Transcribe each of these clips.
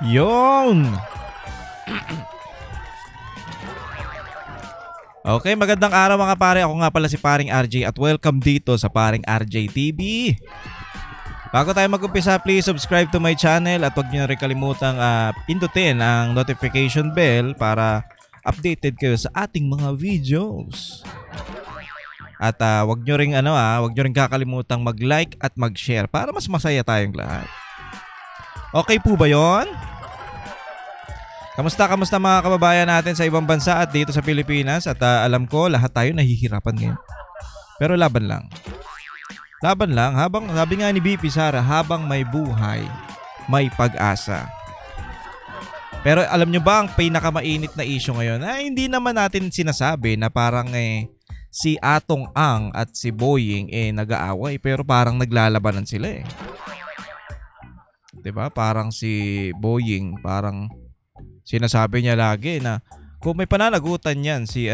Yung. Okay, magandang araw mga pare. Ako nga pala si Paring RJ at welcome dito sa Paring RJ TV. Bago tayo mag-umpisa, please subscribe to my channel at huwag niyo rin kalimutang pindutin ang notification bell para updated kayo sa ating mga videos. At huwag niyo ring kakalimutang mag-like at mag-share para mas masaya tayong lahat. Okay po ba 'yon? Kamusta mga kababayan natin sa ibang bansa at dito sa Pilipinas? At alam ko lahat tayo nahihirapan ngayon. Pero laban lang. Laban lang, habang sabi nga ni BP Sara, habang may buhay, may pag-asa. Pero alam nyo ba ang pinakamainit na issue ngayon? Hindi naman natin sinasabi na parang si Atong Ang at si Boying nag-aaway, pero parang naglalabanan sila . Diba? Parang si Boying, parang sinasabi niya lagi na kung may pananagutan yan si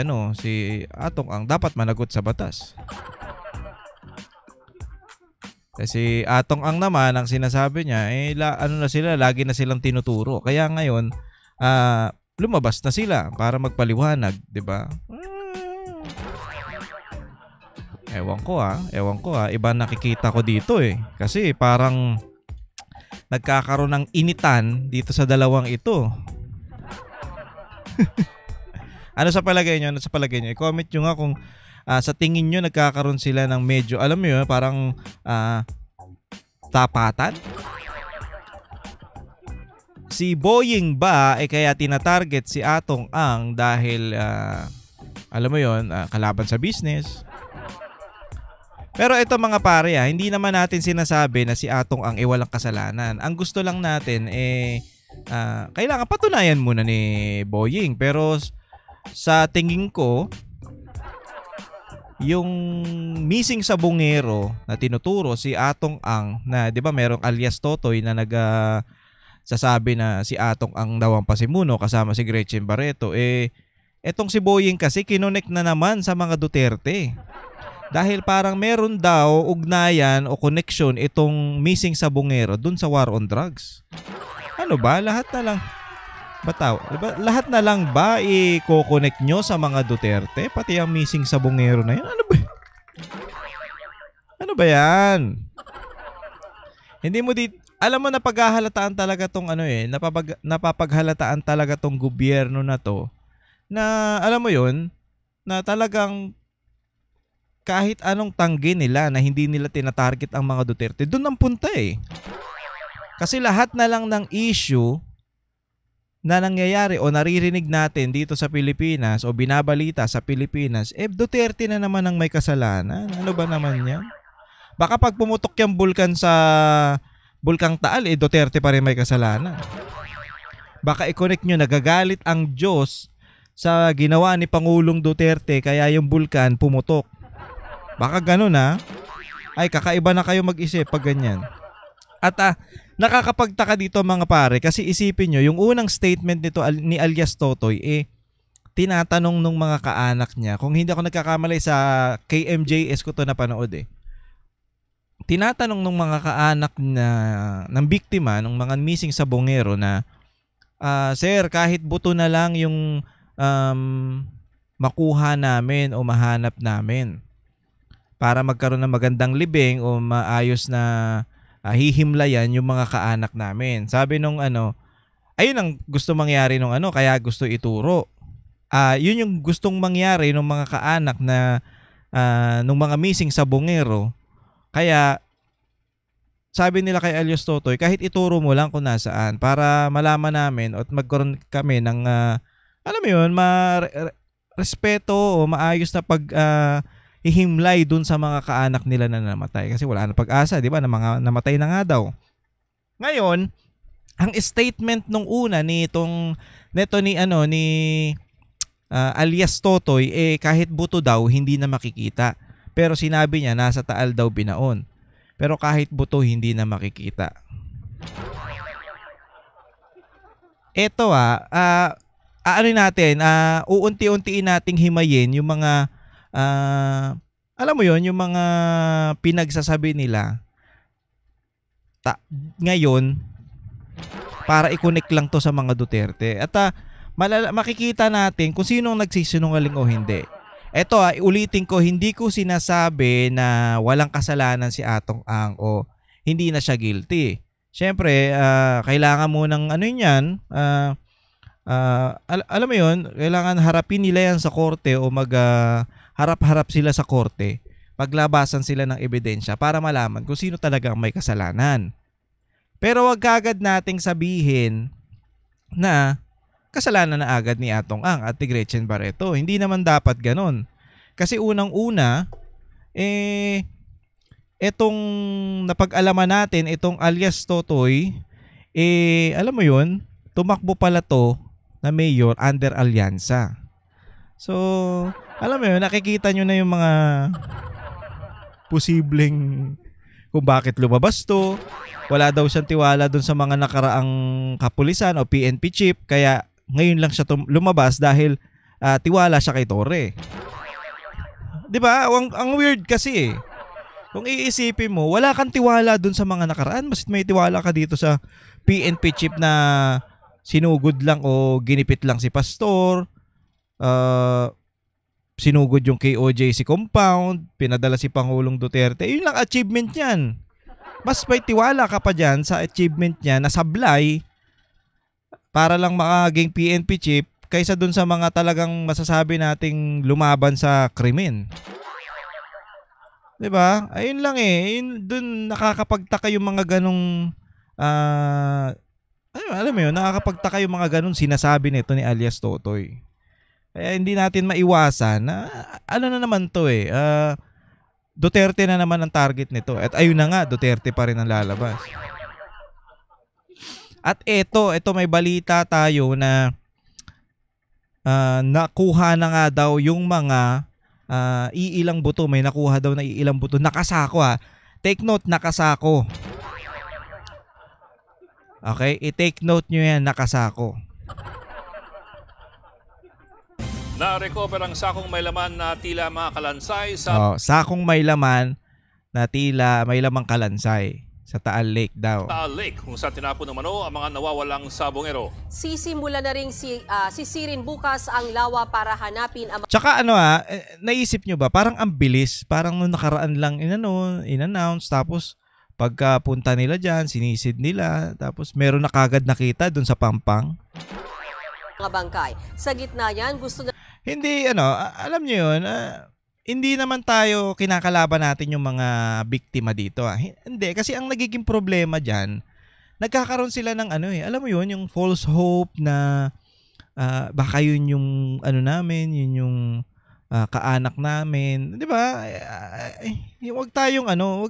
Atong Ang, dapat managot sa batas. Kasi Atong Ang naman, ang sinasabi niya, lagi na silang tinuturo. Kaya ngayon, lumabas na sila para magpaliwanag, di ba? Ewan ko iba nakikita ko dito . Kasi parang nagkakaroon ng initan dito sa dalawang ito. Ano sa palagay nyo? I-comment nyo nga kung sa tingin nyo nagkakaroon sila ng medyo, alam mo yun, parang tapatan. Si Boying ba kaya tinatarget si Atong Ang dahil alam mo yun, kalaban sa business? Pero ito mga pare, hindi naman natin sinasabi na si Atong Ang walang kasalanan. Ang gusto lang natin kailangan patunayan muna ni Boying. Pero sa tingin ko, yung missing sa bungero na tinuturo si Atong Ang, na 'di ba merong alias Totoy na sasabi na si Atong Ang daw ang pasimuno kasama si Gretchen Barreto, etong si Boying kasi kinonek na naman sa mga Duterte. Dahil parang meron daw ugnayan o connection itong missing sa bungero dun sa war on drugs. Ano ba? Lahat na lang ba i-connect nyo sa mga Duterte? Pati ang missing sa bungero na yun? Ano ba yan? Hindi mo alam mo, napaghahalataan talaga tong napapaghalataan talaga tong gobyerno na to, na alam mo yun, na talagang kahit anong tanggi nila na hindi nila tinatarget ang mga Duterte, doon ang punta . Kasi lahat na lang ng issue na nangyayari o naririnig natin dito sa Pilipinas o binabalita sa Pilipinas, Duterte na naman ang may kasalanan. Ano ba naman yan? Baka pag pumutok yung bulkan sa Bulkang Taal, Duterte pa rin may kasalanan. Baka i-connect nyo, nagagalit ang Diyos sa ginawa ni Pangulong Duterte kaya yung bulkan pumutok. Baka ganun kakaiba na kayo mag-isip pag ganyan. At nakakapagtaka dito mga pare, kasi isipin nyo, yung unang statement nito ni alias Totoy, tinatanong nung mga kaanak niya, kung hindi ako nagkakamali sa KMJS ko to napanood tinatanong nung mga kaanak ng biktima, ng mga missing sa bungero na, sir, kahit buto na lang yung makuha namin o mahanap namin para magkaroon ng magandang libing o maayos na hihimlayan yung mga kaanak namin. Sabi nung ayun ang gusto mangyari nung kaya gusto ituro. Yun yung gustong mangyari nung mga kaanak na nung mga missing sa bungero. Kaya sabi nila kay alias Totoy, kahit ituro mo lang kung nasaan para malaman namin at magkaroon kami ng alam mo yun, respeto o maayos na ihimlay dun sa mga kaanak nila na namatay, kasi wala na pag-asa, di ba, na mga namatay na nga daw. Ngayon, ang statement nung una ni alias Totoy, kahit buto daw hindi na makikita, pero sinabi niya nasa Taal daw binaon, pero kahit buto hindi na makikita. Eto uunti-untiin nating himayin yung mga alam mo yon, yung mga pinagsasabi nila ta- ngayon para i-connect lang to sa mga Duterte. At makikita natin kung sinong nagsisinungaling o hindi. Eto ulitin ko, hindi ko sinasabi na walang kasalanan si Atong Ang o hindi na siya guilty. Siyempre, kailangan mo ng ano yan, alam mo yun, kailangan harapin nila yan sa korte o harap-harap sila sa korte. Paglabasan sila ng ebidensya para malaman kung sino talaga ang may kasalanan. Pero wag agad nating sabihin na kasalanan na agad ni Atong Ang at ni Gretchen Barreto. Hindi naman dapat ganun. Kasi unang-una, etong napag-alaman natin, itong alias Totoy, alam mo yun, tumakbo pala to na mayor under alyansa. So, alam mo yun, nakikita nyo na yung mga posibleng kung bakit lumabas to. Wala daw siyang tiwala dun sa mga nakaraang kapulisan o PNP chief, kaya ngayon lang siya lumabas dahil tiwala siya kay Torre. 'Di ba? Ang weird kasi Kung iisipin mo, wala kang tiwala dun sa mga nakaraan, mas may tiwala ka dito sa PNP chief na sinugod lang o ginipit lang si Pastor, sinugod yung KOJC compound, pinadala si Pangulong Duterte. Yun lang achievement niyan. Mas may tiwala ka pa dyan sa achievement niya na sablay para lang makaging PNP chief kaysa dun sa mga talagang masasabi nating lumaban sa krimen. 'Di ba? Ayun lang dun nakakapagtaka yung mga ganong alam mo yun, nakakapagtaka yung mga ganong sinasabi nito ni alias Totoy. Kaya hindi natin maiwasan na ano na naman to Duterte na naman ang target nito. At ayun na nga, Duterte pa rin ang lalabas. At ito may balita tayo na nakuha na nga daw yung mga iilang buto. May nakuha daw na iilang buto. Nakasako ha. Take note, nakasako. Okay? I-take note nyo yan, nakasako. Na-recover ang sakong may laman na tila mga kalansay sa... sakong may laman na tila may lamang kalansay sa Taal Lake daw. Taal Lake, kung saan tinapon ng mano ang mga nawawalang sabongero. Sisimula na rin sisirin bukas ang lawa para hanapin ang... Tsaka naisip nyo ba, parang ang bilis, parang nung nakaraan lang in-announce, tapos pagkapunta nila dyan, sinisid nila, tapos meron na kagad nakita dun sa Pampang. Mga bangkay. Sa gitna yan, gusto na... Hindi, alam nyo yun, hindi naman tayo kinakalaban natin yung mga biktima dito. Hindi, kasi ang nagiging problema dyan, nagkakaroon sila ng alam mo yun, yung false hope na baka yun yung namin, yun yung kaanak namin. Di ba? Huwag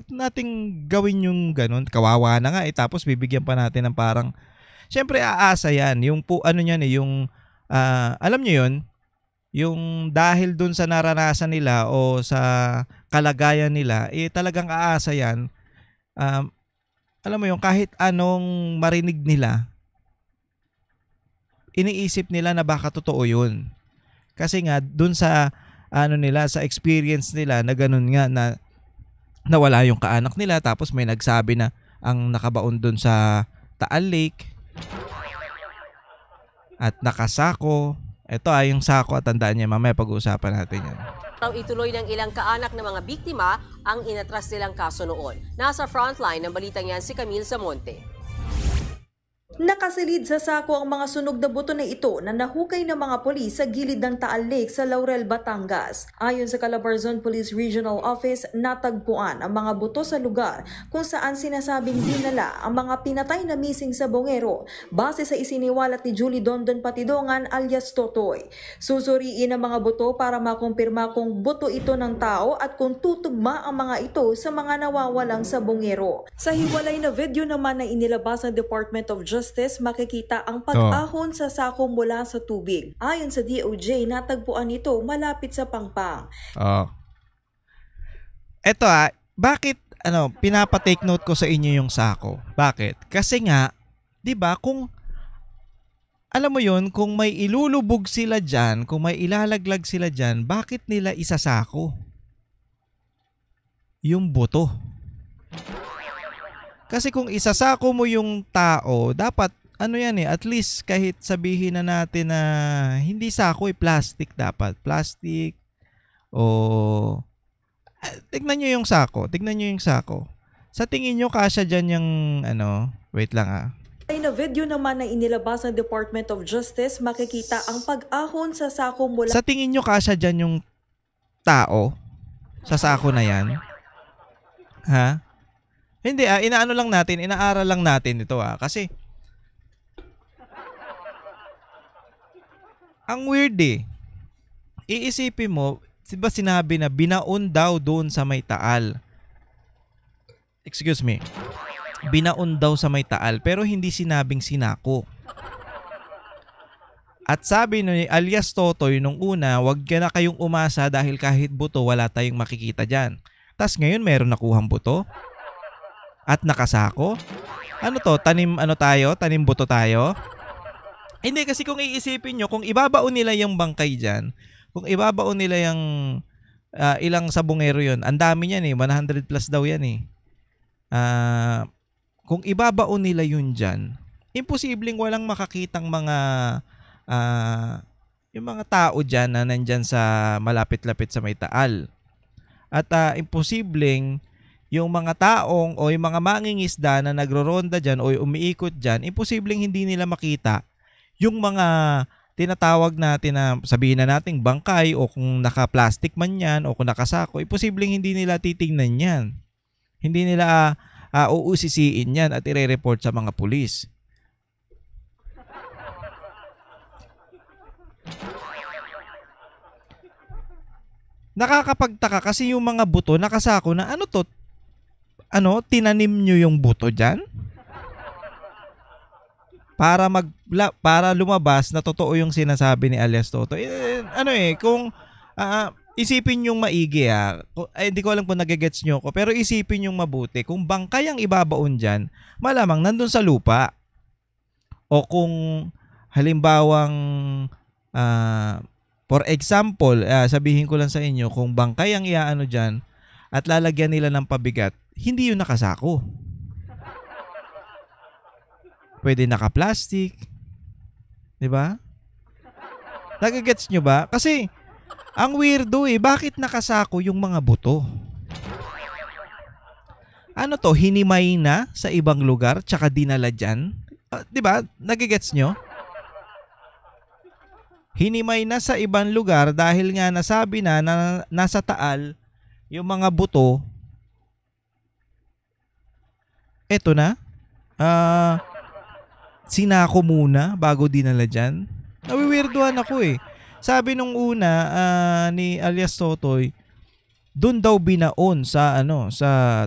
nating gawin yung ganun. Kawawa na nga tapos bibigyan pa natin ng parang, syempre aasa yan. Yung yung, alam nyo yun, yung dahil dun sa naranasan nila o sa kalagayan nila, talagang aasa yan. Alam mo yung kahit anong marinig nila, iniisip nila na baka totoo yun. Kasi nga, dun sa sa experience nila na ganun nga na nawala yung kaanak nila, tapos may nagsabi na ang nakabaon dun sa Taal Lake at nakasako. Ito yung sako at tandaan niya, mamaya pag-uusapan natin yan. Ituloy ng ilang kaanak ng mga biktima ang inatras nilang kaso noon. Nasa frontline ng balitang yan si Camille Zamonte. Nakasilid sa sako ang mga sunog na buto na ito na nahukay ng mga polis sa gilid ng Taal Lake sa Laurel, Batangas. Ayon sa Calabarzon Police Regional Office, natagpuan ang mga buto sa lugar kung saan sinasabing dinala ang mga pinatay na missing sabongero base sa isiniwalat ni Julie Dondon Patidongan alias Totoy. Susuriin ang mga buto para makumpirma kung buto ito ng tao at kung tutugma ang mga ito sa mga nawawalang sabongero. Sa hiwalay na video naman na inilabas ng Department of Justice, makikita ang pag-ahon sa sako mula sa tubig. Ayon sa DOJ, natagpuan ito malapit sa Pangpang. Eto bakit pinapa-take note ko sa inyo yung sako? Bakit? Kasi nga, 'di ba, kung alam mo yun, kung may ilulubog sila diyan, kung may ilalaglag sila diyan, bakit nila isasako yung buto? Kasi kung isasako mo yung tao, dapat ano yan at least kahit sabihin na natin na hindi sako plastic dapat. Plastic o tignan nyo yung sako. Sa tingin nyo kasya dyan yung wait lang Ay na video naman na inilabas ng Department of Justice, makikita ang pag-ahon sa sako mula Sa tingin nyo kasya dyan yung tao sa sako na yan? Ha? Hindi inaaral lang natin ito kasi ang weird Iisipin mo, diba sinabi na binaon daw doon sa may Taal? Excuse me. Binaon daw sa may Taal pero hindi sinabing sinako. At sabi ni alias Totoy nung una, wag ka na kayong umasa dahil kahit buto wala tayong makikita dyan. Tas ngayon meron nakuhang buto? At nakasako? Ano to? Tanim buto tayo? Hindi kasi kung iisipin nyo, kung ibabaon nila yung bangkay dyan, kung ibabaon nila yung ilang sabongero yun, ang dami niyan 100 plus daw yan kung ibabaon nila yun dyan, imposibleng walang makakitang mga yung mga tao dyan na nandyan sa malapit-lapit sa may Taal. At imposibleng yung mga taong o yung mga mangingisda na nagro-ronda dyan o umiikot dyan, imposibleng hindi nila makita yung mga tinatawag natin na sabihin na nating bangkay o kung naka-plastic man yan o kung nakasako, imposibleng hindi nila titingnan yan. Hindi nila uusisiin yan at ire-report sa mga pulis. Nakakapagtaka kasi yung mga buto nakasako na tinanim nyo yung buto dyan? Para lumabas na totoo yung sinasabi ni alias Totoy. Kung isipin yung maigi hindi ko alam kung nagigets nyo ko, pero isipin yung mabuti. Kung bangkay ang ibabaon dyan, malamang nandun sa lupa. O kung halimbawang for example, sabihin ko lang sa inyo, kung bangkay ang iaano dyan at lalagyan nila ng pabigat, hindi yun nakasako. Pwede naka-plastic. 'Di ba? Nagigets nyo ba? Kasi ang weirdo bakit nakasako yung mga buto? Ano to, hinimay na sa ibang lugar tsaka dinala dyan? 'Di ba? Nagigets nyo? Hinimay na sa ibang lugar dahil nga nasabi na nasa Taal yung mga buto. Eto na. Sinako muna bago dinala dyan. Nawiwirduhan ako Sabi nung una ni alias Totoy, doon daw binaon sa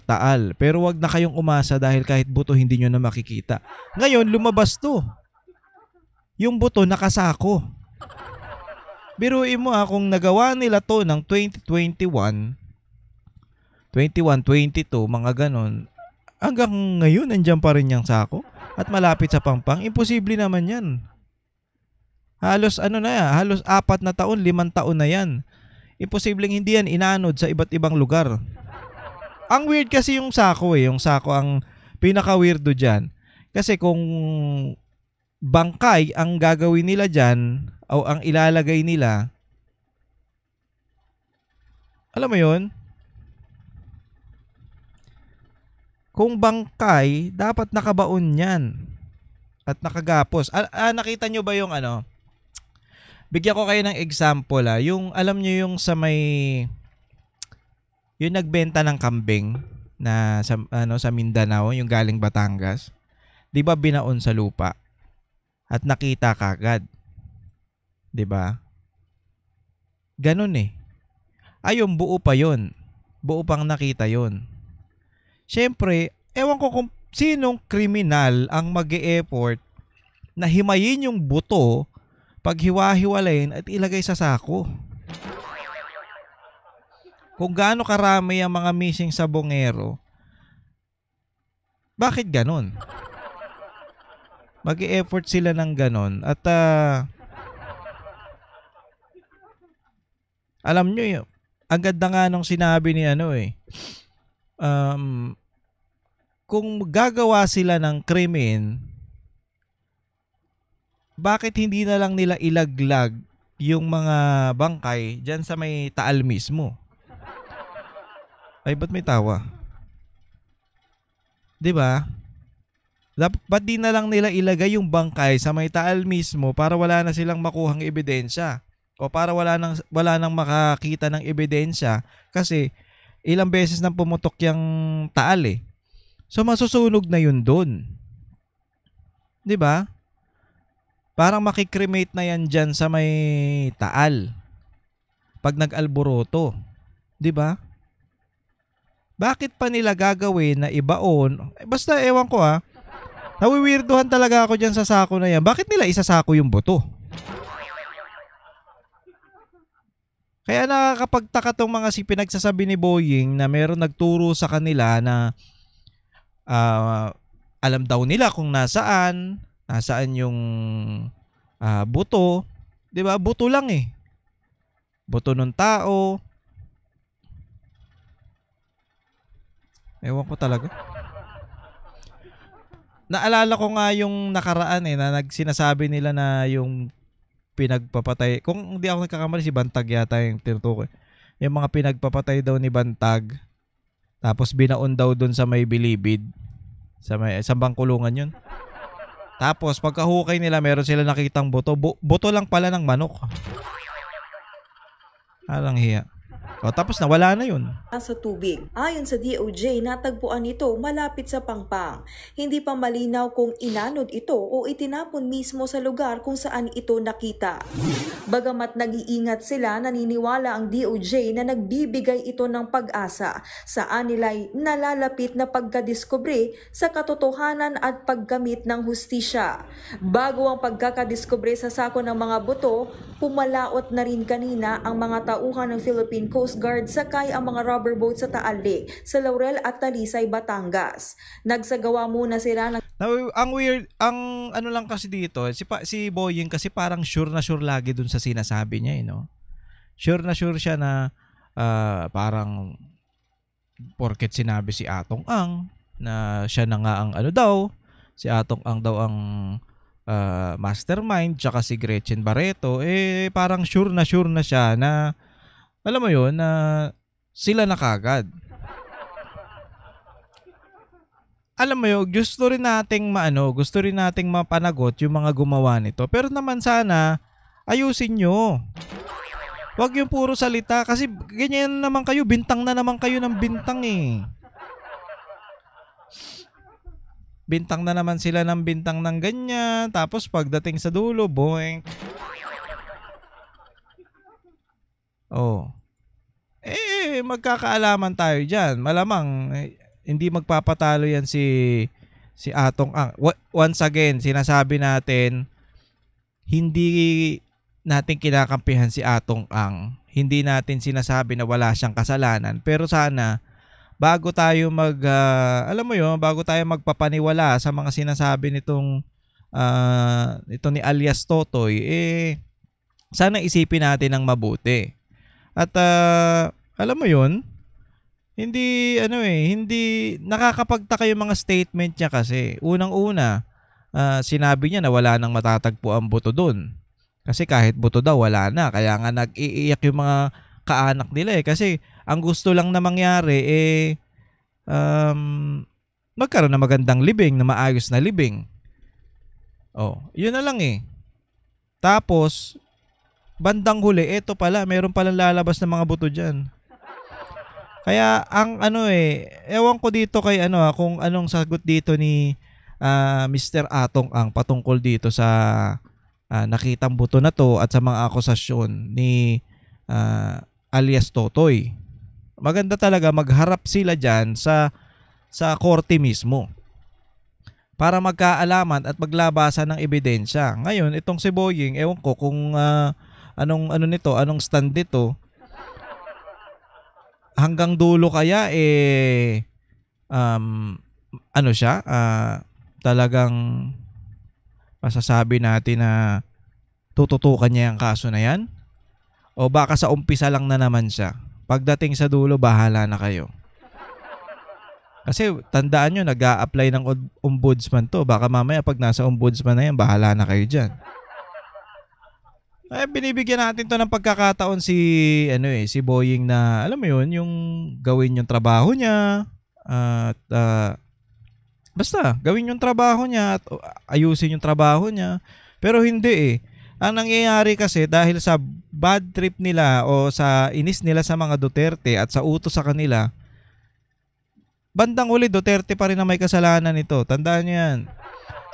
Taal. Pero wag na kayong umasa dahil kahit buto hindi nyo na makikita. Ngayon lumabas to. Yung buto nakasako. Biruin mo kung nagawa nila to ng 2021, 22, mga ganon, hanggang ngayon nandiyan pa rin yung sako at malapit sa Pampang, imposible naman yan. Halos halos 4 na taon, 5 taon na yan. Imposibleng hindi yan inanod sa iba't ibang lugar. Ang weird kasi yung sako yung sako ang pinaka-weirdo dyan. Kasi kung bangkay ang gagawin nila dyan o ang ilalagay nila, alam mo yun? Kung bangkay, dapat nakabaon yan at nakagapos. Nakita nyo ba yung bigyan ko kayo ng example yung alam nyo yung sa may yung nagbenta ng kambing na sa Mindanao, yung galing Batangas. 'Di ba binaon sa lupa at nakita kagad? 'Di ba? Ganun Ayun, buo pa yon. Buo pang nakita yon. Siyempre, ewan ko kung sinong kriminal ang mag-e-effort na himayin yung buto, paghiwa-hiwalayin at ilagay sa sako. Kung gaano karami ang mga missing sabongero, bakit ganon? Mag-e-effort sila ng ganon at alam nyo ang ganda nga nung sinabi ni kung gagawa sila ng krimen, bakit hindi na lang nila ilaglag yung mga bangkay dyan sa may Taal mismo? Ay, ba't may tawa? 'Di ba? Ba't di na lang nila ilagay yung bangkay sa may Taal mismo para wala na silang makuhang ebidensya? O para wala nang makakita ng ebidensya kasi ilang beses nang pumutok yung Taal eh. So masusunog na yun doon. 'Di ba? Parang makikremate na yan dyan sa may Taal pag nag-alboroto. 'Di ba? Bakit pa nila gagawin na ibaon? Basta ewan ko nawiwirduhan talaga ako dyan sa sako na yan. Bakit nila isasako yung buto? Kaya nakakapagtaka tong mga pinagsasabi ni Boying na meron nagturo sa kanila na alam daw nila kung nasaan yung buto. 'Di ba? Buto lang eh. Buto ng tao. Ewan ko talaga. Naalala ko nga yung nakaraan na nagsinasabi nila na yung pinagpapatay. Kung hindi ako nagkakamali, si Bantag yata yung tinutukoy. Yung mga pinagpapatay daw ni Bantag. Tapos binaon daw dun sa may Bilibid. Sa bangkulungan yun. Tapos pagkahukay nila, meron sila nakitang buto. Buto lang pala ng manok. Alang hiya. Tapos nawala na yun. Sa tubig. Ayon sa DOJ, natagpuan ito malapit sa Pangpang. Hindi pa malinaw kung inanod ito o itinapon mismo sa lugar kung saan ito nakita. Bagamat nag-iingat sila, naniniwala ang DOJ na nagbibigay ito ng pag-asa sa anilay nalalapit na pagkadiskubre sa katotohanan at paggamit ng hustisya. Bago ang pagkakadiskubre sa sako ng mga buto, pumalaot na rin kanina ang mga tauhan ng Philippine Coast Guard sakay ang mga rubber boat sa Taal Lake sa Laurel at Talisay, Batangas. Nagsagawa muna sila ng... Ang weird, ang ano lang kasi dito, si Boying kasi parang sure na sure lagi dun sa sinasabi niya Sure na sure siya na parang porket sinabi si Atong Ang na siya na nga ang si Atong Ang daw ang mastermind, tsaka si Gretchen Barreto, parang sure na siya na alam mo yun, na sila na kagad. Alam mo yun, gusto rin nating mapanagot yung mga gumawa nito. Pero naman sana, ayusin nyo. Huwag yung puro salita kasi ganyan naman kayo, bintang na naman kayo ng bintang eh. Bintang na naman sila ng bintang ng ganyan, tapos pagdating sa dulo, boink. Magkakaalaman tayo dyan. Malamang, hindi magpapatalo yan si Atong Ang. Once again, sinasabi natin, hindi natin kinakampihan si Atong Ang. Hindi natin sinasabi na wala siyang kasalanan. Pero sana, bago tayo bago tayo magpapaniwala sa mga sinasabi nitong ito ni alias Totoy, sana isipin natin ng mabuti. At alam mo yun, hindi nakakapagtaka yung mga statement niya kasi. Unang-una, sinabi niya na wala nang matatagpo ang buto doon. Kasi kahit buto daw, wala na. Kaya nga nag-iiyak yung mga kaanak nila kasi ang gusto lang na mangyari magkaroon na magandang libing, na maayos na libing. Yun na lang Tapos, bandang huli, eto pala, meron palang lalabas na mga buto dyan. Kaya, ang ewan ko dito kay kung anong sagot dito ni Mr. Atong Ang patungkol dito sa nakitang buto na to at sa mga akusasyon ni alias Totoy. Maganda talaga magharap sila dyan sa korte mismo para magkaalaman at maglabasan ng ebidensya. Ngayon, itong si Boying, ewan ko kung anong stand dito. Hanggang dulo kaya talagang masasabi natin na tututukan niya ang kaso na yan? O baka sa umpisa lang na naman siya? Pagdating sa dulo, bahala na kayo. Kasi tandaan nyo, nag-a-apply ng ombudsman to. Baka mamaya pag nasa ombudsman na yan, bahala na kayo dyan. Ay, binibigyan natin to ng pagkakataon si Boying na, alam mo yun, yung gawin yung trabaho niya. At basta, gawin yung trabaho niya at ayusin yung trabaho niya. Pero hindi eh. Ang nangyayari kasi dahil sa bad trip nila o sa inis nila sa mga Duterte at sa utos sa kanila, bandang uli Duterte pa rin na may kasalanan ito. Tandaan niyo yan.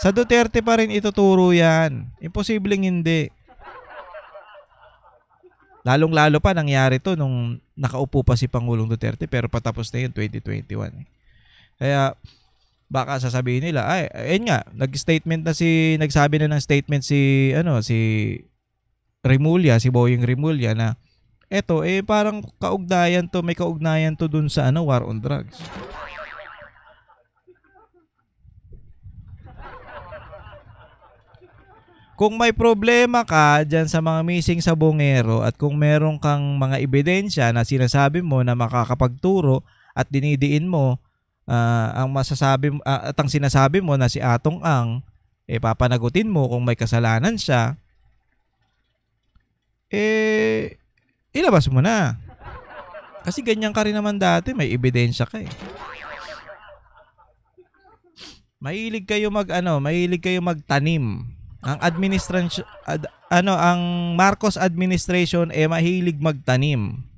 Sa Duterte pa rin ituturo yan. Imposibleng hindi. Lalong-lalo pa nangyari to nung nakaupo pa si Pangulong Duterte pero patapos na yun 2021. Kaya baka sasabihin nila, ay, ayun nga, nagsabi na ng statement si Remulla, si Boying Remulla na eto, parang may kaugnayan to dun sa war on drugs. Kung may problema ka dyan sa mga missing sa bungero at kung meron kang mga ebidensya na sinasabi mo na makakapagturo at dinidiin mo ang sinasabi mo na si Atong Ang, papanagutin mo kung may kasalanan siya, ilabas mo na. Kasi ganyan ka rin naman dati, may ebidensya ka eh. Mahilig kayo magtanim. Ang Marcos administration mahilig magtanim.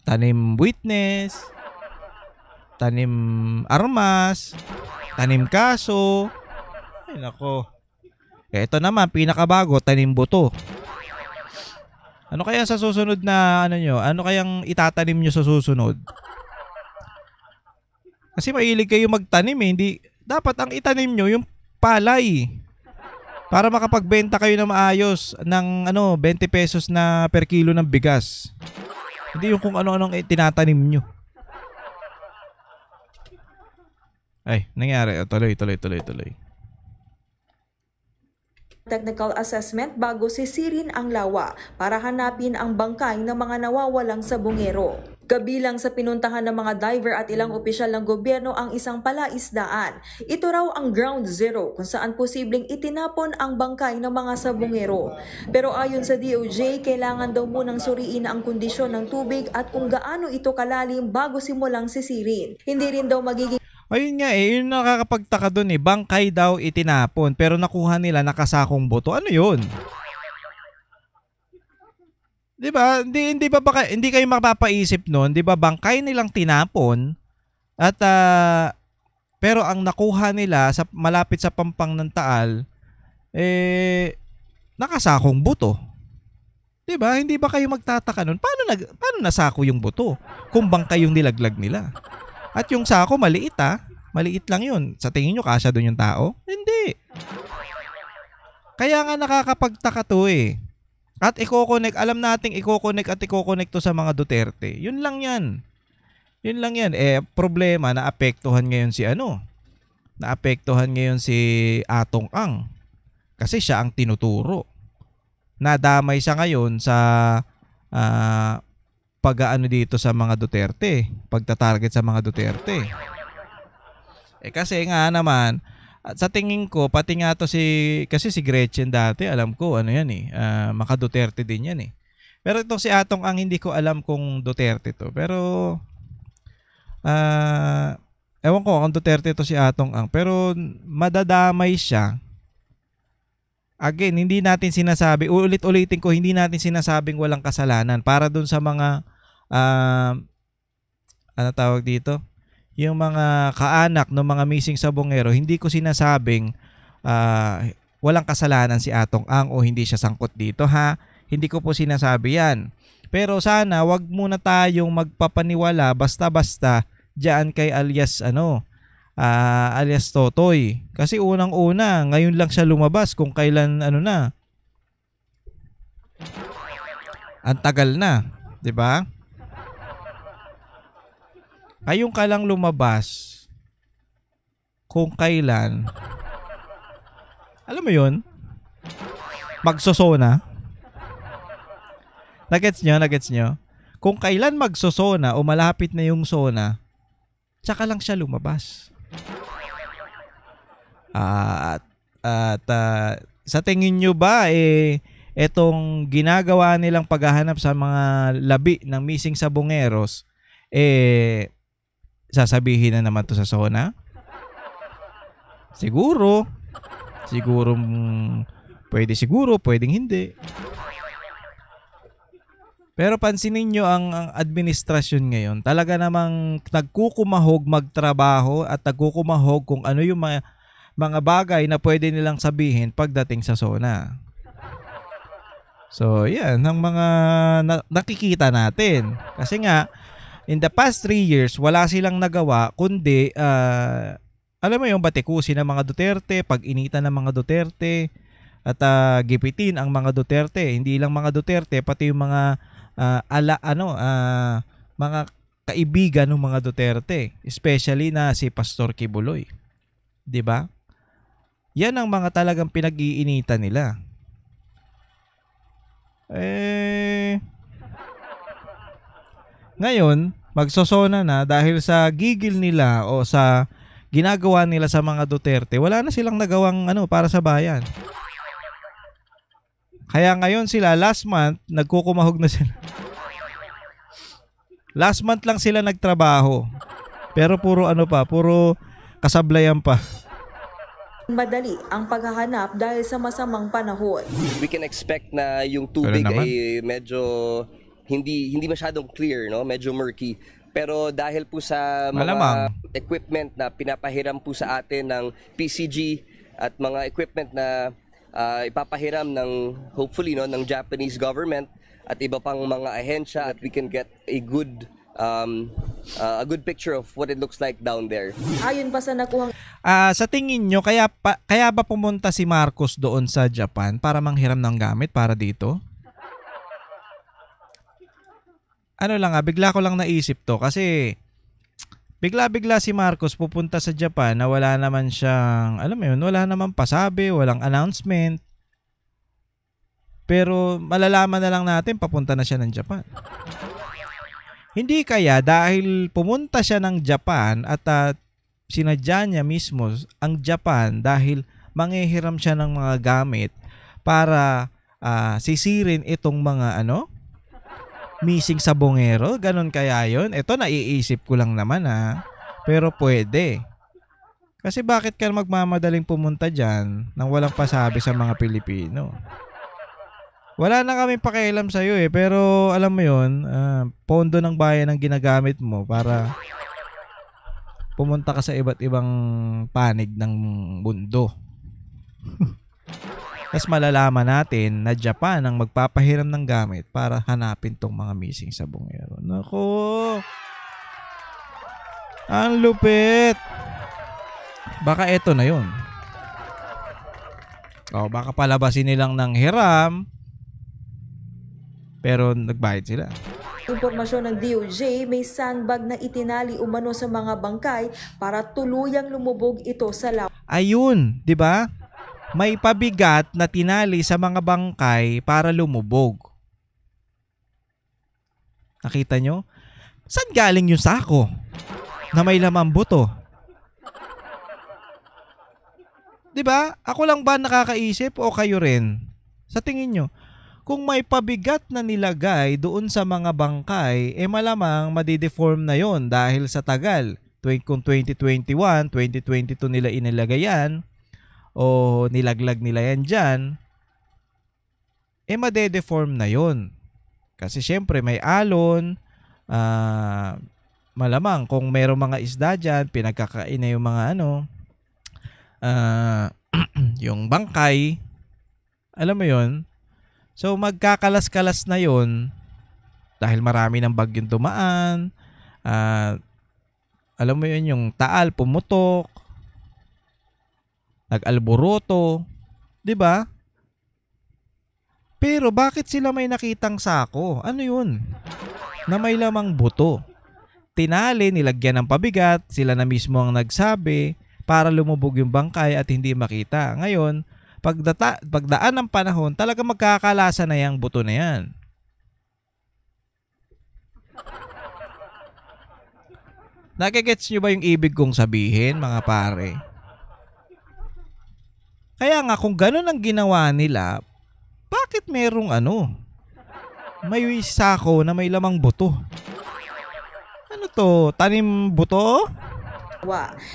Tanim witness, tanim armas, tanim kaso. Ay nako. Ito naman pinakabago, tanim buto. Ano kaya sa susunod na Ano kayang itatanim nyo sa susunod? Kasi mahilig kayo magtanim hindi dapat ang itanim nyo yung palay. Para makapagbenta kayo na maayos ng 20 pesos na per kilo ng bigas. Hindi yung kung ano-anong tinatanim nyo. Ay, nangyari. Tuloy. Technical assessment bago sisirin ang lawa para hanapin ang bangkay ng mga nawawalang sa bungero. Kabilang sa pinuntahan ng mga diver at ilang opisyal ng gobyerno ang isang palaisdaan. Ito raw ang ground zero kung saan posibleng itinapon ang bangkay ng mga sabungero. Pero ayon sa DOJ, kailangan daw munang suriin ang kondisyon ng tubig at kung gaano ito kalalim bago simulang sisirin. Hindi rin daw magiging ayun nga yun nakakapagtaka dun bangkay daw itinapon pero nakuha nila nakasakong buto. Ano yun? 'Di ba? Hindi kayo mapapaisip noon, 'di ba? Bangkay nilang tinapon at pero ang nakuha nila sa malapit sa pampang ng Taal nakasakong buto. 'Di ba? Hindi ba kayo magtataka noon? Paano nasako yung buto kung bangkay yung nilaglag nila? At yung sako maliit maliit lang yun. Sa tingin nyo kasya doon yung tao? Hindi. Kaya nga nakakapagtaka to At alam nating i-coconnect to sa mga Duterte. Yun lang yan. Problema naapektuhan ngayon si Atong Ang. Kasi siya ang tinuturo. Nadamay siya ngayon sa dito sa mga Duterte, pagta-target sa mga Duterte. Kasi nga naman, sa tingin ko, pati nga to kasi si Gretchen dati, alam ko, maka Duterte din yan Pero itong si Atong Ang, hindi ko alam kung Duterte to. Pero, ewan ko kung Duterte to si Atong Ang. Pero, madadamay siya. Again, hindi natin sinasabi, ulit-ulitin ko, hindi natin sinasabing walang kasalanan para dun sa mga, tawag dito? Yung mga kaanak ng mga missing sa bungero, hindi ko sinasabing walang kasalanan si Atong Ang o hindi siya sangkot dito Hindi ko po sinasabi yan. Pero sana wag muna tayong magpapaniwala basta-basta diyan kay alias Totoy. Kasi unang-una, ngayon lang siya lumabas kung kailan ang tagal na, 'di ba? Ngayon ka lang lumabas kung kailan. Alam mo 'yun? Magsosona. Nagets nyo? kung kailan magsosona o malapit na yung sona, tsaka lang siya lumabas. Sa tingin nyo ba, etong ginagawa nilang paghahanap sa mga labi ng missing sabongeros, sasabihin na naman to sa SONA? Siguro. Siguro, pwedeng hindi. Pero pansinin nyo ang administrasyon ngayon, talaga namang nagkukumahog magtrabaho at nagkukumahog kung ano yung mga bagay na pwede nilang sabihin pagdating sa SONA. So, yan ang mga nakikita natin. Kasi nga, in the past 3 years, wala silang nagawa kundi, alam mo yung batikusin ng mga Duterte, pag-initan ng mga Duterte, at gipitin ang mga Duterte. Hindi lang mga Duterte, pati yung mga mga kaibigan ng mga Duterte, especially na si Pastor Kibuloy. 'Di ba? Yan ang mga talagang pinag-iinitan nila. Ngayon, magsosona na dahil sa gigil nila o sa ginagawa nila sa mga Duterte, wala na silang nagawang para sa bayan. Kaya ngayon sila, last month, nagkukumahog na sila. Last month lang sila nagtrabaho. Pero puro puro kasablayan pa. Madali ang paghahanap dahil sa masamang panahon. We can expect na yung tubig ay medyo hindi masyadong clear, no? Medyo murky. Pero dahil po sa mga equipment na pinapahiram po sa atin ng PCG at mga equipment na ipapahiram ng hopefully ng Japanese government at iba pang mga ahensya, at we can get a good picture of what it looks like down there. Ayon pa sa nakuhang sa tingin nyo, kaya ba pumunta si Marcos doon sa Japan para manghiram ng gamit para dito? Bigla ko lang naisip to kasi bigla-bigla si Marcos pupunta sa Japan na wala naman siyang, wala naman pasabi, walang announcement. Pero malalaman na lang natin papunta na siya ng Japan. Hindi kaya dahil pumunta siya ng Japan at sinadya niya mismo ang Japan dahil manghihiram siya ng mga gamit para sisirin itong mga missing sabongero? Ganon kaya yun? Ito naiisip ko lang naman pero pwede. Kasi bakit ka magmamadaling pumunta dyan nang walang pasabi sa mga Pilipino? Wala na kami pakialam sa'yo pero alam mo yun, pondo ng bayan ang ginagamit mo para pumunta ka sa iba't ibang panig ng mundo. Tapos malalaman natin na Japan ang magpapahiram ng gamit para hanapin tong mga missing sabongero. Nako! Ang lupit! Baka eto na yun. Baka palabasin nilang ng hiram, pero nagbayad sila. Impormasyon ng DOJ, may sandbag na itinali umano sa mga bangkay para tuluyang lumubog ito sa lawa. Ayun, 'di ba? May pabigat na tinali sa mga bangkay para lumubog. Nakita nyo? Saan galing yung sako na may lamang buto? 'Di ba? Ako lang ba nakakaisip o kayo rin? Sa tingin nyo, kung may pabigat na nilagay doon sa mga bangkay, malamang madideform na yon dahil sa tagal. Kung 2021, 2022 nila inilagay yan, o nilaglag nila yan dyan, madedeform na yon. Kasi syempre may alon, malamang kung mayroong mga isda dyan, pinagkakain na yung mga yung bangkay, alam mo yon. So magkakalas-kalas na yon dahil marami ng bagyong dumaan, alam mo yun, yung taal pumutok, nag-alboroto, 'di ba? Pero bakit sila may nakitang sako? Ano 'yun? Na may lamang buto. Tinali, nilagyan ng pabigat, sila na mismo ang nagsabi para lumubog yung bangkay at hindi makita. Ngayon, pagdaan ng panahon, talaga magkakalasa na yung buto na yan. Nakigets nyo ba yung ibig kong sabihin, mga pare? Kaya nga, kung ganun ang ginawa nila, bakit merong may sako na may lamang buto? Ano to? Tanim buto?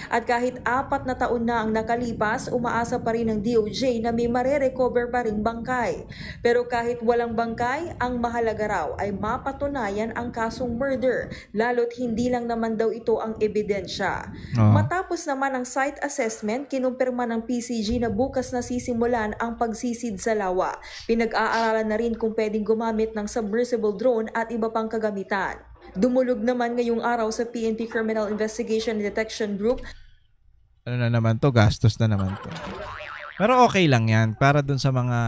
At kahit 4 na taon na ang nakalipas, umaasa pa rin ng DOJ na may mare-recover pa ring bangkay. Pero kahit walang bangkay, ang mahalaga raw ay mapatunayan ang kasong murder, lalo't hindi lang naman daw ito ang ebidensya. Matapos naman ang site assessment, kinumpirma ng PCG na bukas na sisimulan ang pagsisid sa lawa. Pinag-aaralan na rin kung pwedeng gumamit ng submersible drone at iba pang kagamitan. Dumulog naman ngayong araw sa PNP Criminal Investigation and Detection Group. Ano na naman to? Gastos na naman to. Pero okay lang yan para dun sa mga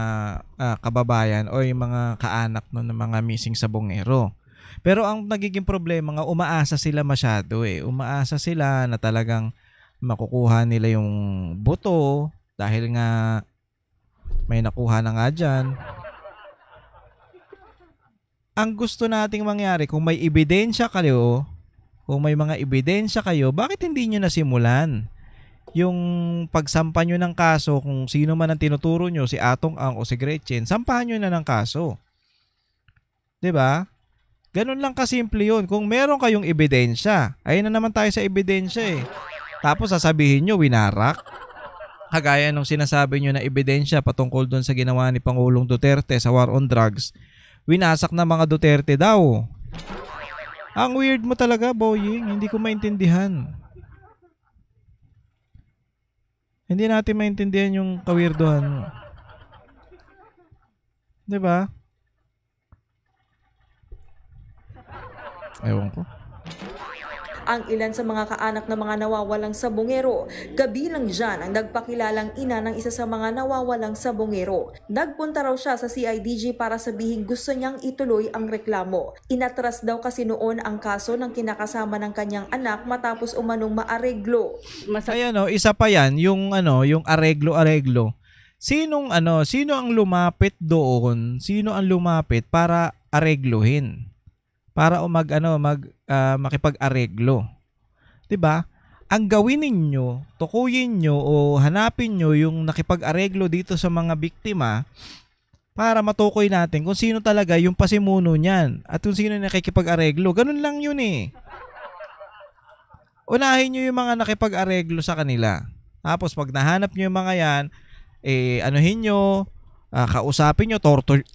kababayan o yung mga kaanak ng mga missing sa Bungero. Pero ang nagiging problema nga, umaasa sila masyado eh. Umaasa sila na talagang makukuha nila yung buto dahil nga may nakuha na nga dyan. Ang gusto nating mangyari, kung may ebidensya kayo, kung may mga ebidensya kayo, bakit hindi nyo nasimulan yung pagsampa nyo ng kaso? Kung sino man ang tinuturo nyo, si Atong Ang o si Gretchen, sampahan nyo na ng kaso. 'Di ba? Ganun lang kasimple yun. Kung meron kayong ebidensya, ayun na naman tayo sa ebidensya eh. Tapos sasabihin nyo, winarak. Kagaya nung sinasabi nyo na ebidensya patungkol doon sa ginawa ni Pangulong Duterte sa war on drugs, winasak na mga Duterte daw. Ang weird mo talaga, Boying. Hindi ko maintindihan. Hindi natin maintindihan yung kawirduhan mo. 'Di ba? Ewan ko. Ang ilan sa mga kaanak ng mga nawawalang sabongero, kabilang dyan ang nagpakilalang ina ng isa sa mga nawawalang sabongero. Nagpunta raw siya sa CIDG para sabihin gusto niyang ituloy ang reklamo. Inatras daw kasi noon ang kaso ng kinakasama ng kanyang anak matapos umanong maareglo. Ay isa pa yan, yung areglo. Sino ang lumapit doon? Sino ang lumapit para aregluhin? Para makipag-areglo. 'Di ba? Ang gawin ninyo, tukuyin nyo o hanapin nyo yung nakipag-areglo dito sa mga biktima para matukoy natin kung sino talaga yung pasimuno niyan at kung sino nakikipag-areglo. Ganun lang yun eh. Unahin nyo yung mga nakipag-areglo sa kanila. Tapos pag nahanap nyo yung mga yan, anuhin nyo, kausapin nyo,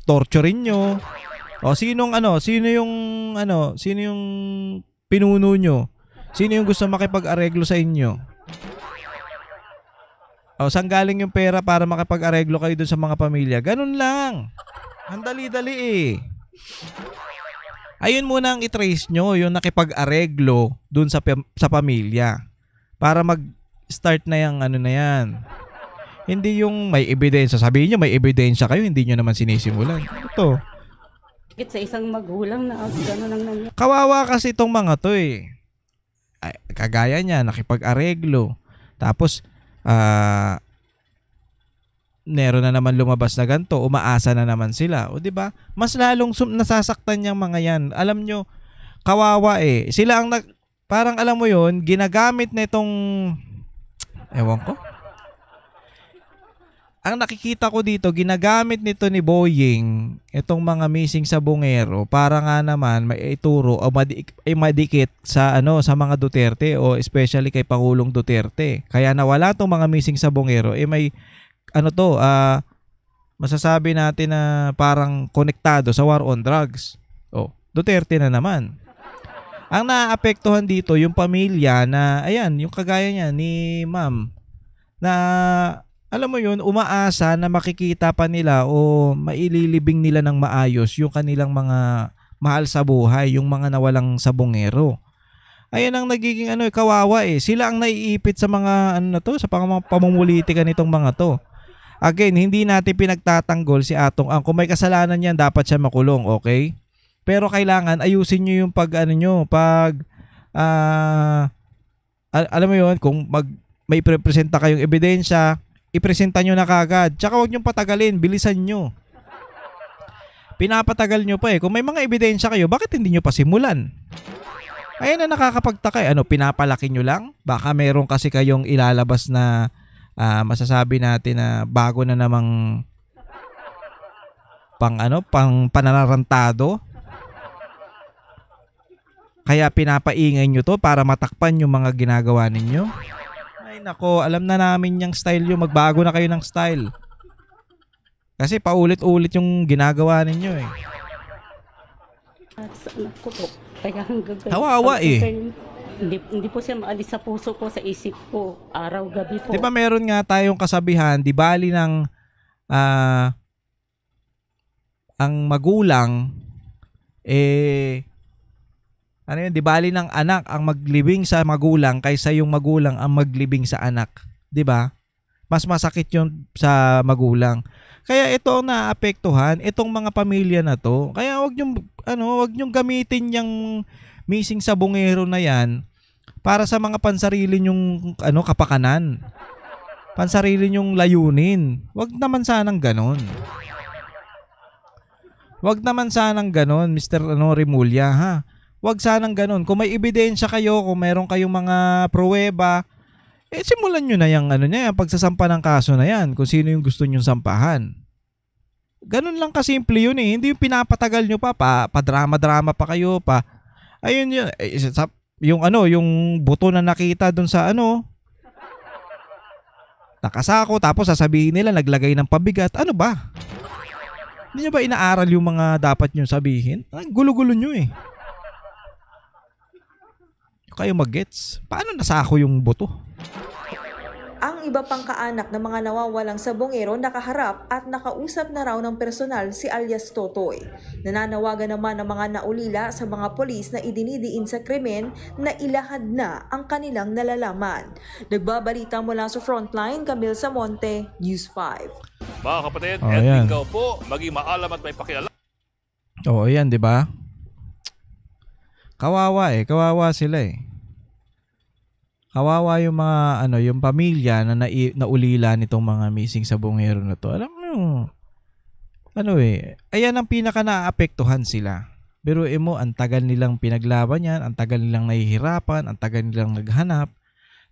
torturin nyo. O sino yung pinuno nyo? Sino yung gusto makipag-areglo sa inyo? O saan galing yung pera para makipag-areglo kayo dun sa mga pamilya? Ganun lang. Ang dali-dali eh. Ayun muna ang i-trace nyo, yung nakipag-areglo dun sa pamilya. Para mag-start na yung na yan. Hindi yung may ebidensya. Sabihin nyo may ebidensya kayo, hindi nyo naman sinisimulan. Ito. Sa isang magulang na gano'n ang nangyari. Kawawa kasi itong mga to eh. Kagaya niya, nakipag-areglo. Tapos, meron na naman lumabas na ganito, umaasa na naman sila. O diba? Mas lalong nasasaktan niyang mga yan. Alam nyo, kawawa eh. Sila ang parang alam mo yon, ginagamit na itong, ewan ko. Ang nakikita ko dito, ginagamit nito ni Boying itong mga missing sa Bungero para nga naman maituro o madikit sa sa mga Duterte o especially kay Pangulong Duterte. Kaya nawala tong mga missing sa Bungero, may masasabi natin na parang konektado sa war on drugs. Duterte na naman. Ang naaapektuhan dito yung pamilya na yung kagaya niya ni Ma'am na alam mo yun, umaasa na makikita pa nila o maililibing nila ng maayos yung kanilang mga mahal sa buhay, yung mga nawalang sa Bungero. Ayan ang nagiging kawawa eh. Sila ang naiipit sa mga sa pamumulitika nitong mga to. Again, hindi natin pinagtatanggol si Atong Ang. Kung may kasalanan yan, dapat siya makulong, okay? Pero kailangan ayusin nyo yung alam mo yun, kung may presenta kayong ebidensya, ipresenta nyo na kagad. Tsaka huwag nyo patagalin, bilisan nyo. Pinapatagal nyo pa eh. Kung may mga ebidensya kayo, bakit hindi nyo pa simulan? Ayan na nakakapagtaka. Ano, pinapalaki nyo lang? Baka meron kasi kayong ilalabas na masasabi natin na bago na namang pang pananarantado. Kaya pinapaingay nyo to para matakpan yung mga ginagawa ninyo. Ay nako, alam na namin yung style yung magbago na kayo ng style. Kasi paulit-ulit yung ginagawa ninyo eh. Sa anak ko po. Kaya hanggang Kawawa eh. Hindi po siya maalis sa puso ko, sa isip ko, araw-gabi po. Di ba meron nga tayong kasabihan, di bali ng ang magulang ano yun, di bali ng anak ang maglibing sa magulang kaysa yung magulang ang maglibing sa anak, di ba? Mas masakit yun sa magulang. Kaya ito ang naapektuhan itong mga pamilya na to. Kaya wag niyo gamitin yung missing sa bungero na yan para sa mga pansarili nyong kapakanan. Pansarili nyong layunin. Wag naman sanang ganon. Wag naman sanang ganon, Mr. Rimulya, ha? Wag sanang ganon. Kung may ebidensya kayo, kung meron kayong mga pruweba, simulan nyo na yung yung pagsasampa ng kaso na yan, kung sino yung gusto nyong sampahan. Ganon lang kasimple yun eh. Hindi yung pinapatagal nyo padrama-drama pa kayo pa. Ayun yun. Yung buto na nakita dun sa nakasako, tapos sasabihin nila naglagay ng pabigat. Ano ba? Hindi nyo ba inaaral yung mga dapat nyo sabihin? Gulo-gulo nyo eh. Kayo mag-gets. Paano nasako yung buto? Ang iba pang kaanak ng mga nawawalang sa bungero nakaharap at nakausap na raw ng personal si alias Totoy. Nananawagan naman ng mga naulila sa mga polis na idinidiin sa krimen na ilahad na ang kanilang nalalaman. Nagbabalita mula sa Frontline, Camille Samonte, News 5. Mga kapatid, yan. ikaw po, maging maalam at may pakialam. Oo, yan, di ba? Kawawa kawawa sila eh. Kawawa yung mga yung pamilya na naulila nitong mga missing sa bungero na to. Alam mo, ayan ang pinaka naapektuhan sila. Pero ang tagal nilang pinaglaban yan, ang tagal nilang nahihirapan, ang tagal nilang naghanap.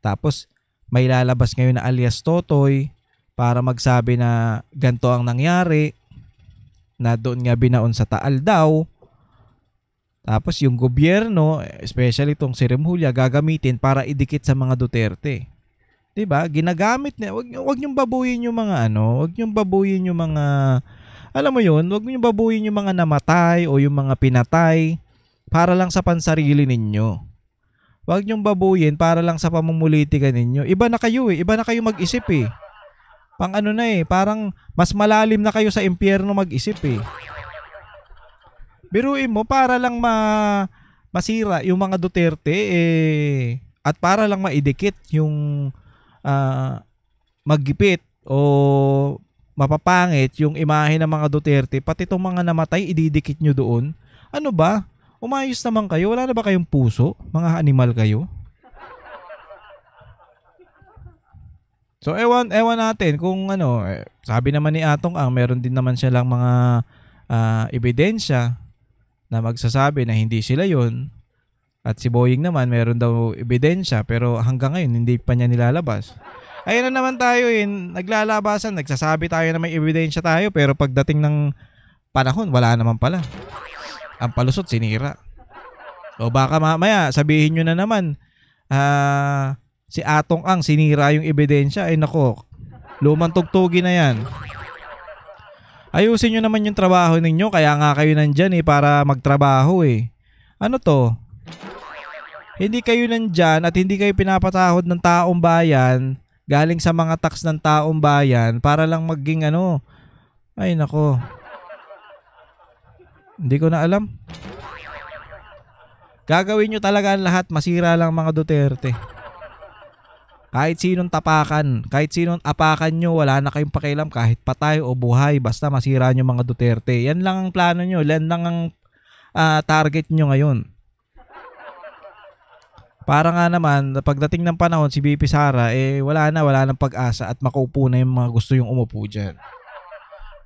Tapos may lalabas ngayon na alias Totoy para magsabi na ganito ang nangyari, na doon nga binaon sa Taal daw. Tapos yung gobyerno, especially itong si Rimulya, gagamitin para idikit sa mga Duterte. 'Di ba? Ginagamit niya. Wag niyong babuyin yung mga wag niyong babuyin yung mga alam mo 'yun, wag niyong babuyin yung mga namatay o yung mga pinatay para lang sa pansarili ninyo. Wag niyong babuyin para lang sa pamumulitika ninyo. Iba na kayo iba na kayo mag-isip eh. Pang parang mas malalim na kayo sa impyerno mag-isip eh. Biruin mo para lang masira yung mga Duterte at para lang maidikit yung maggipit o mapapangit yung imahe ng mga Duterte, pati itong mga namatay ididikit nyo doon. Ano ba? Umayos naman kayo. Wala na ba kayong puso? Mga animal kayo? So ewan natin kung sabi naman ni Atong meron din naman siya lang mga ebidensya na magsasabi na hindi sila yun. At si Boying naman meron daw ebidensya pero hanggang ngayon hindi pa niya nilalabas. Ayun na naman tayo naglalabasan, nagsasabi tayo na may ebidensya tayo pero pagdating ng panahon wala naman pala. Ang palusot sinira. O baka mamaya sabihin nyo na naman si Atong sinira yung ebidensya. Ay nako, lumang tugtugi na yan. Ayusin nyo naman yung trabaho ninyo. Kaya nga kayo nandyan para magtrabaho Ano to? Hindi kayo nandyan at hindi kayo pinapatahod ng taong bayan galing sa mga tax ng taong bayan para lang maging Ay nako. Hindi ko na alam. Gagawin nyo talaga ang lahat. Masira lang mga Duterte. Kahit sinong tapakan, kahit sinong apakan nyo, wala na kayong pakialam kahit patay o buhay. Basta masira nyo mga Duterte. Yan lang ang plano nyo. Yan lang ang target nyo ngayon. Para nga naman, pagdating ng panahon, si BP Sara, wala nang pag-asa at makaupo na yung mga gusto yung umupo dyan.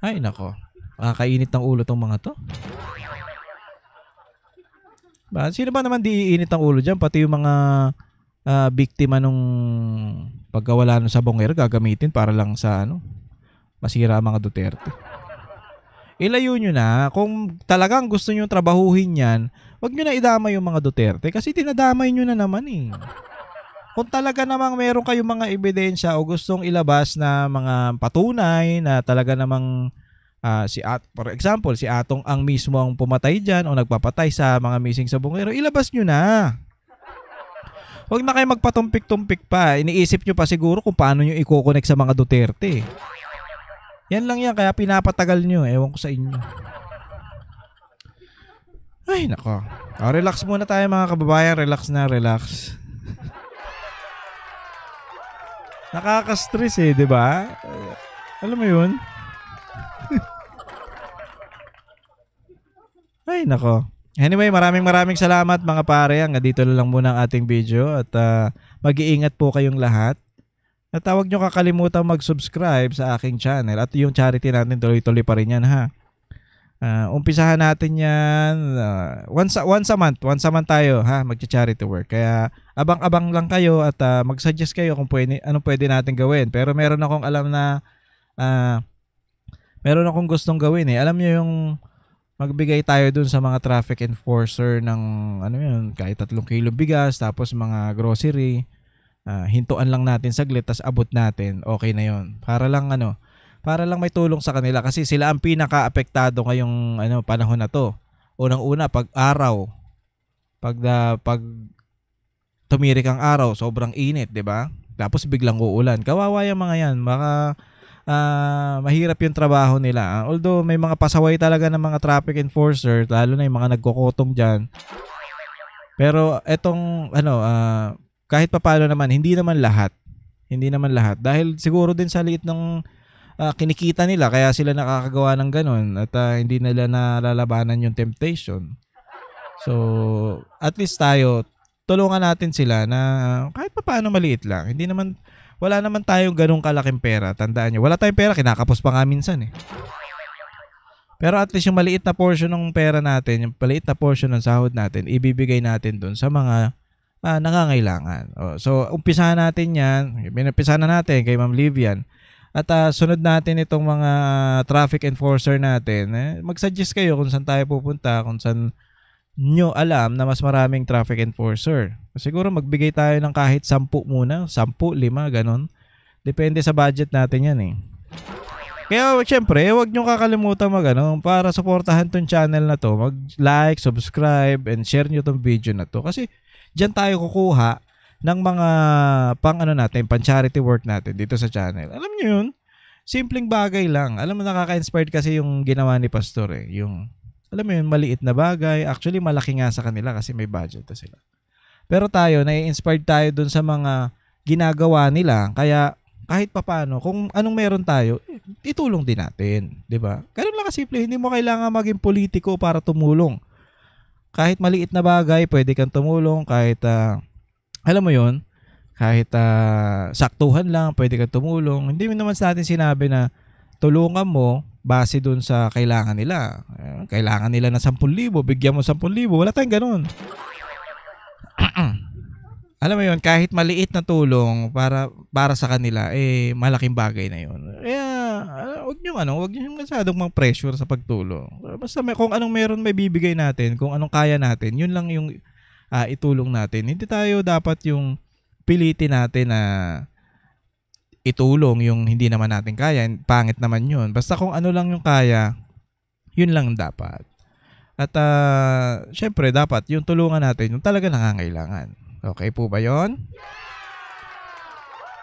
Ay, nako. Kakainit ng ulo tong mga to. Sino ba naman di iinit ang ulo dyan? Pati yung mga biktima nung pagkawala ng sabongero gagamitin para lang sa masira ang mga Duterte. Ilayo nyo na. Kung talagang gusto nyo trabahuhin yan, wag nyo na idamay yung mga Duterte kasi tinadamay nyo na naman eh. Kung talaga namang meron kayong mga ebidensya o gustong ilabas na mga patunay na talaga namang for example, si Atong ang mismo ang pumatay dyan o nagpapatay sa mga missing sabongero, ilabas nyo na. Huwag na kayo magpatumpik-tumpik pa. Iniisip nyo pa siguro kung paano nyo i-connect sa mga Duterte. Yan lang yan, kaya pinapatagal nyo. Ewan ko sa inyo. Ay, nako. Relax muna tayo mga kababayan. Relax na, relax. Nakaka-stress eh, di ba? Alam mo yun? Ay, nako. Anyway, maraming salamat mga pare. Hanggang dito lang muna ang ating video at mag-iingat po kayong lahat. At huwag nyo kakalimutan mag-subscribe sa aking channel at yung charity natin tuloy-tuloy pa rin yan ha. Umpisahan natin yan once a month tayo ha, mag-charity work. Kaya abang-abang lang kayo at mag-suggest kayo kung anong pwede natin gawin. Pero meron akong alam na meron akong gustong gawin eh. Alam niyo yung magbigay tayo dun sa mga traffic enforcer ng kahit 3 kilo bigas tapos mga grocery. Hintuan lang natin saglit tas abot natin. Okay na yon. Para lang may tulong sa kanila kasi sila ang pinaka-apektado ngayong panahon na to. Unang-una pag araw. Pag tumirik ang araw, sobrang init, 'di ba? Tapos biglang uulan. Kawawa yung mga yan. Baka mahirap yung trabaho nila. Although may mga pasaway talaga ng mga traffic enforcer, lalo na yung mga nagkukutong dyan. Pero etong kahit papaano naman, hindi naman lahat. Dahil siguro din sa liit ng kinikita nila, kaya sila nakakagawa ng ganun at hindi nila nalalabanan yung temptation. So, at least tayo, tulungan natin sila na kahit papaano maliit lang. Wala naman tayong ganung kalaking pera. Tandaan nyo, wala tayong pera, kinakapos pa nga minsan eh. Pero at least yung maliit na portion ng pera natin, yung maliit na portion ng sahod natin, ibibigay natin dun sa mga nangangailangan. So, umpisahan natin yan. Umpisahan na natin kay Ma'am Livian. At sunod natin itong mga traffic enforcer natin. Mag-suggest kayo kung saan tayo pupunta, kung saan nyo alam na mas maraming traffic enforcer. Siguro magbigay tayo ng kahit 10 muna, 10, 5, ganon. Depende sa budget natin yan eh. Kaya syempre, huwag nyo kakalimutan para supportahan tong channel na to. Mag-like, subscribe, and share nyo tong video na to. Kasi dyan tayo kukuha ng mga pan-charity work natin dito sa channel. Alam nyo yun? Simpleng bagay lang. Alam mo, nakaka-inspired kasi yung ginawa ni Pastor eh. Alam mo yun, maliit na bagay. Actually, malaki nga sa kanila kasi may budget na sila. Pero tayo, nai-inspired tayo dun sa mga ginagawa nila. Kaya kahit papano, kung anong meron tayo, itulong din natin. Diba? Ganun lang kasimple. Hindi mo kailangan maging politiko para tumulong. Kahit maliit na bagay, pwede kang tumulong. Kahit, alam mo yun, kahit saktuhan lang, pwede kang tumulong. Hindi mo naman sa atin sinabi na tulungan mo base dun sa kailangan nila. Kailangan nila na 10,000, bigyan mo 10,000. Wala tayong ganun. Alam mo yun, kahit maliit na tulong para sa kanila, malaking bagay na yun. Kaya, huwag nyo masyadong mag-pressure sa pagtulong. Basta kung anong meron may bibigay natin, kung anong kaya natin, yun lang yung itulong natin. Hindi tayo dapat yung pilitin natin na itulong yung hindi naman natin kaya. Pangit naman yun. Basta kung ano lang yung kaya, yun lang dapat. At syempre dapat yung tulungan natin yung talaga nangangailangan. Okay po ba yun?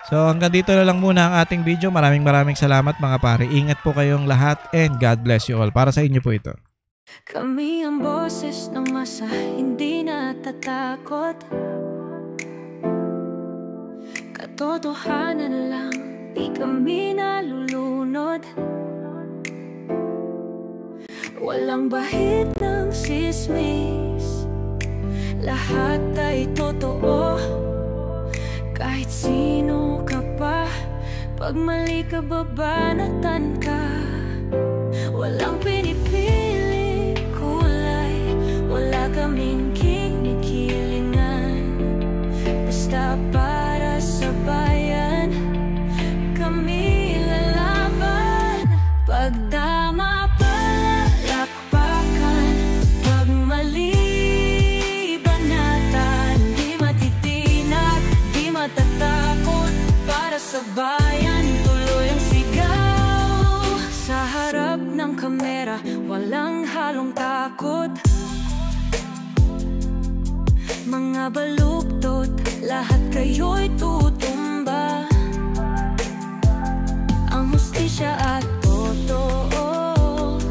So hanggang dito na lang muna ang ating video. Maraming salamat mga pare. Ingat po kayong lahat and God bless you all. Para sa inyo po ito. Kami ang boses ng masa, hindi natatakot. Katotohanan lang, di kami nalulunod. Walang bahid ng sismis, lahat ay totoo. Kahit sino ka pa, pag mali ka babanatan ka. Walang pinipili kulay, wala kaming kinikilingan. Basta para sa bayan, kami lalaban. Pagdama palakpakan, pag mali banatan, di matitinag, di matatakot. Para sa bayan, tuloy ang sigaw. Sa harap ng kamera, walang halong takot. Mga baluktot, lahat kayo'y tutumba. Ang hustisya at totoo,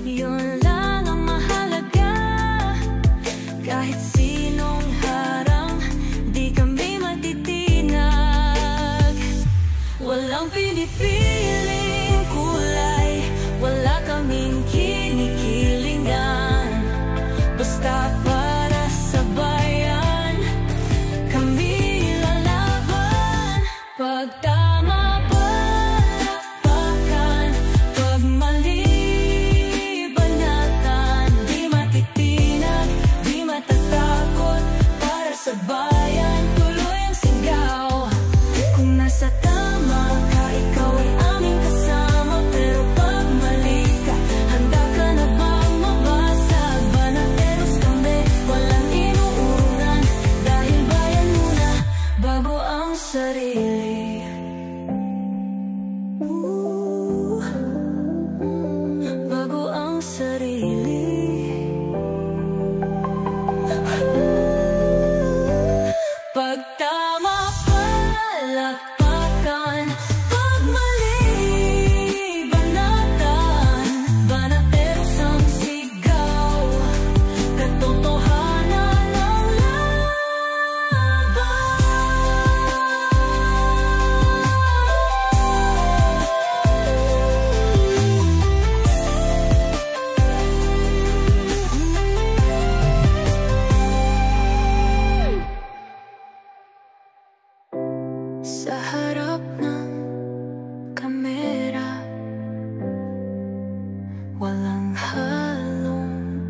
yun lang ang mahalaga. Kahit sinong harang, di kami matitinag. Walang pinipiling kulay, wala kaming kinikilingan. Basta para sa bayan, kami lalaban. Pagtama palakpakan, pag mali banatan, di matitinag, di matatakot. Para sa bayan, tuloy ang sigaw. Kung nasa tama ka, ikaw ay aming kasama. Pero pag mali ka, handa ka na bang mabasag? Banateros kami, walang inuuran. Dahil bayan muna, bago ang sarili. Bago ang sarili. Pagtama palakpakan, pag mali banatan, banateros ang sigaw. Katotohanan ang sa harap ng kamera, walang halong